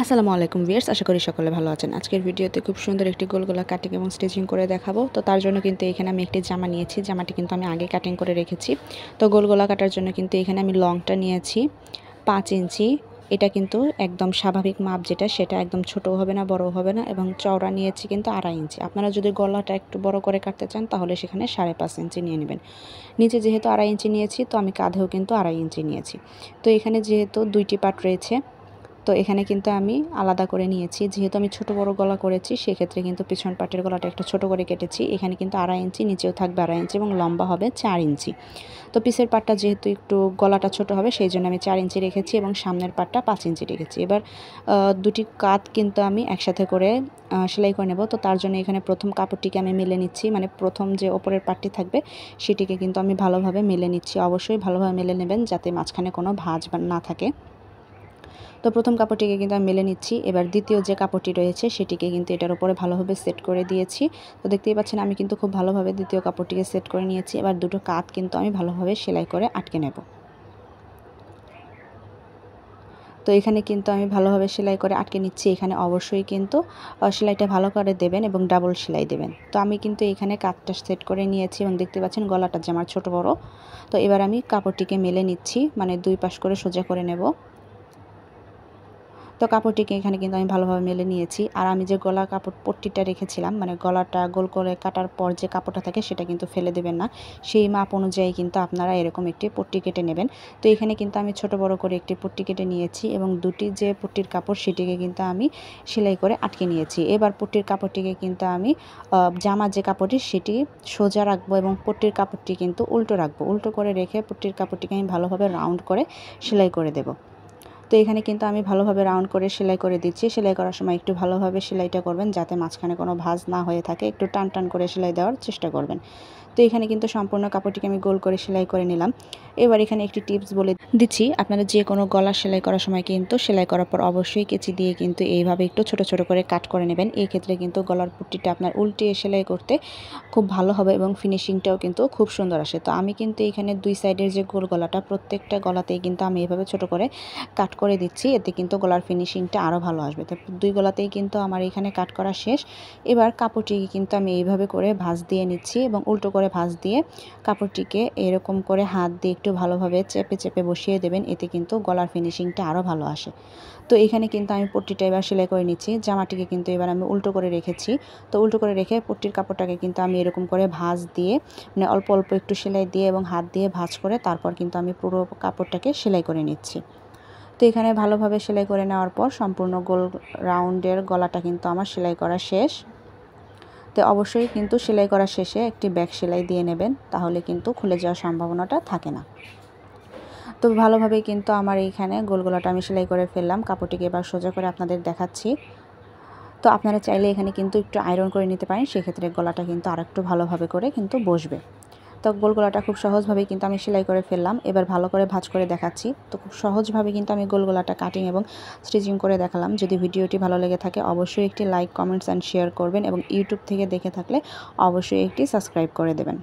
আসসালামু আলাইকুম ভিউয়ার্স, আশা করি সকলে ভালো আছেন। আজকের ভিডিওতে খুব সুন্দর একটি গোল গলা কাটিং এবং স্টিচিং করে দেখাবো। তো তার জন্য কিন্তু এখানে আমি একটি জামা নিয়েছি। জামাটি কিন্তু আমি আগে কাটিং করে রেখেছি। তো গোল গলা কাটার জন্য কিন্তু এখানে আমি লংটা নিয়েছি 5 ইঞ্চি। এটা কিন্তু একদম স্বাভাবিক মাপ যেটা, সেটা একদম ছোটও হবে না, বড়ও হবে না, এবং চওড়া নিয়েছি কিন্তু 2.5 ইঞ্চি। আপনারা যদি গলাটা একটু বড় করে কাটতে চান তাহলে সেখানে 5.5 ইঞ্চি নিয়ে নেবেন। নিচে যেহেতু 2.5 ইঞ্চি নিয়েছি, তো আমি কাঁধেও কিন্তু 2.5 ইঞ্চি নিয়েছি। তো এখানে যেহেতু 2টি পার্ট রয়েছে, তো এখানে কিন্তু আমি আলাদা করে নিয়েছি। যেহেতু আমি ছোট বড় গলা করেছি, সেক্ষেত্রে কিন্তু পিছন পাটের গলাটা একটু ছোট করে কেটেছি। এখানে কিন্তু 2.5 ইঞ্চি, নিচেও থাকবে 2.5 ইঞ্চি এবং লম্বা হবে 4 ইঞ্চি। তো পিছের পাটটা যেহেতু একটু গলাটা ছোট হবে, সেই জন্য আমি 4 ইঞ্চি রেখেছি এবং সামনের পাটটা 5 ইঞ্চি রেখেছি। এবার দুটি কাঁধ কিন্তু আমি একসাথে করে সেলাই করে নেব। তো তার জন্য এখানে প্রথম কাপড়টিকে আমি মেলে নিচ্ছি, মানে প্রথম যে ওপরের পাটটি থাকবে সেটিকে কিন্তু আমি ভালোভাবে মেলে নিচ্ছি। অবশ্যই ভালোভাবে মেলে নেবেন যাতে মাঝখানে কোনো ভাঁজ না থাকে। তো প্রথম কাপড়টিকে কিন্তু আমি মেলে নিচ্ছি। এবার দ্বিতীয় যে কাপড়টি রয়েছে সেটিকে কিন্তু এটার উপরে ভালোভাবে সেট করে দিয়েছি। তো দেখতেই পাচ্ছেন আমি কিন্তু খুব ভালোভাবে দ্বিতীয় কাপড়টিকে সেট করে নিয়েছি। এবার দুটো কাঁধ কিন্তু আমি ভালোভাবে সেলাই করে আটকে নেব। তো এখানে কিন্তু আমি ভালোভাবে সেলাই করে আটকে নিচ্ছি। এখানে অবশ্যই কিন্তু সেলাইটা ভালো করে দেবেন এবং ডাবল সেলাই দেবেন। তো আমি কিন্তু এখানে কাঁধটা সেট করে নিয়েছি এবং দেখতে পাচ্ছেন গলাটা যে আমার ছোট বড়। তো এবার আমি কাপড়টিকে মেলে নিচ্ছি, মানে দুই পাশ করে সোজা করে নেব। তো কাপড়টিকে এখানে কিন্তু আমি ভালোভাবে মেলে নিয়েছি। আর আমি যে গলা কাপড় পট্টিটা রেখেছিলাম, মানে গলাটা গোল করে কাটার পর যে কাপড়টা থাকে সেটা কিন্তু ফেলে দেবেন না। সেই মাপ অনুযায়ী কিন্তু আপনারা এরকম একটি পট্টি কেটে নেবেন। তো এখানে কিন্তু আমি ছোট বড় করে একটি পট্টি কেটে নিয়েছি এবং দুটি যে পট্টির কাপড় সেটিকে কিন্তু আমি সেলাই করে আটকে নিয়েছি। এবার পট্টির কাপড়টিকে কিন্তু আমি জামার যে কাপড়টি সেটি সোজা রাখবো এবং পট্টির কাপড়টি কিন্তু উল্টো রাখবো। উল্টো করে রেখে পট্টির কাপড়টিকে আমি ভালোভাবে রাউন্ড করে সেলাই করে দেব। তো এখানে কিন্তু আমি ভালোভাবে রাউন্ড করে সেলাই করে দিচ্ছি। সেলাই করার সময় একটু ভালোভাবে সেলাইটা করবেন যাতে মাঝখানে কোনো ভাঁজ না হয়ে থাকে। একটু টান টান করে সেলাই দেওয়ার চেষ্টা করবেন। তো এখানে কিন্তু সম্পূর্ণ কাপড়টিকে আমি গোল করে সেলাই করে নিলাম। এবার এখানে একটি টিপস বলে দিচ্ছি, আপনারা যে কোনো গলা সেলাই করার সময় কিন্তু সেলাই করার পর অবশ্যই কেচি দিয়ে কিন্তু এইভাবে একটু ছোট ছোট করে কাট করে নেবেন। এই ক্ষেত্রে কিন্তু গলার পট্টিটা আপনার উল্টিয়ে সেলাই করতে খুব ভালো হবে এবং ফিনিশিংটাও কিন্তু খুব সুন্দর আসে। তো আমি কিন্তু এখানে দুই সাইডের যে গোল গলাটা, প্রত্যেকটা গলাতেই কিন্তু আমি এভাবে ছোট করে কাট করে দিচ্ছি। এতে কিন্তু গলার ফিনিশিংটা আরও ভালো আসবে। তো দুই গলাতেই কিন্তু আমার এখানে কাট করা শেষ। এবার কাপড়টিকে কিন্তু আমি এইভাবে করে ভাঁজ দিয়ে নিচ্ছি এবং উল্টো করে ভাঁজ দিয়ে কাপড়টিকে এরকম করে হাত দিয়ে একটু ভালোভাবে চেপে চেপে বসিয়ে দেবেন। এতে কিন্তু গলার ফিনিশিংটা আরও ভালো আসে। তো এখানে কিন্তু আমি পট্টিটা এবার সেলাই করে নিচ্ছি। জামাটিকে কিন্তু এবার আমি উল্টো করে রেখেছি। তো উল্টো করে রেখে পট্টির কাপড়টাকে কিন্তু আমি এরকম করে ভাঁজ দিয়ে, মানে অল্প অল্প একটু সেলাই দিয়ে এবং হাত দিয়ে ভাঁজ করে তারপর কিন্তু আমি পুরো কাপড়টাকে সেলাই করে নিচ্ছি। তো এখানে ভালোভাবে সেলাই করে নেওয়ার পর সম্পূর্ণ গোল রাউন্ডের গলাটা কিন্তু আমার সেলাই করা শেষ। তো অবশ্যই কিন্তু সেলাই করা শেষে একটি ব্যাক সেলাই দিয়ে নেবেন, তাহলে কিন্তু খুলে যাওয়ার সম্ভাবনাটা থাকে না। তো ভালোভাবেই কিন্তু আমার এইখানে গোল গলাটা আমি সেলাই করে ফেললাম। কাপড়টিকে এবার সোজা করে আপনাদের দেখাচ্ছি। তো আপনারা চাইলে এখানে কিন্তু একটু আয়রন করে নিতে পারেন, সেক্ষেত্রে গলাটা কিন্তু আরেকটু ভালোভাবে করে কিন্তু বসবে। তো গোল গলাটা খুব সহজভাবেই কিন্তু আমি সেলাই করে ফেললাম। এবার ভালো করে ভাঁজ করে দেখাচ্ছি। তো খুব সহজভাবে কিন্তু আমি গোল গলাটা কাটিং এবং স্টিচিং করে দেখালাম। যদি ভিডিওটি ভালো লেগে থাকে অবশ্যই একটি লাইক, কমেন্টস অ্যান্ড শেয়ার করবেন এবং ইউটিউব থেকে দেখে থাকলে অবশ্যই একটি সাবস্ক্রাইব করে দেবেন।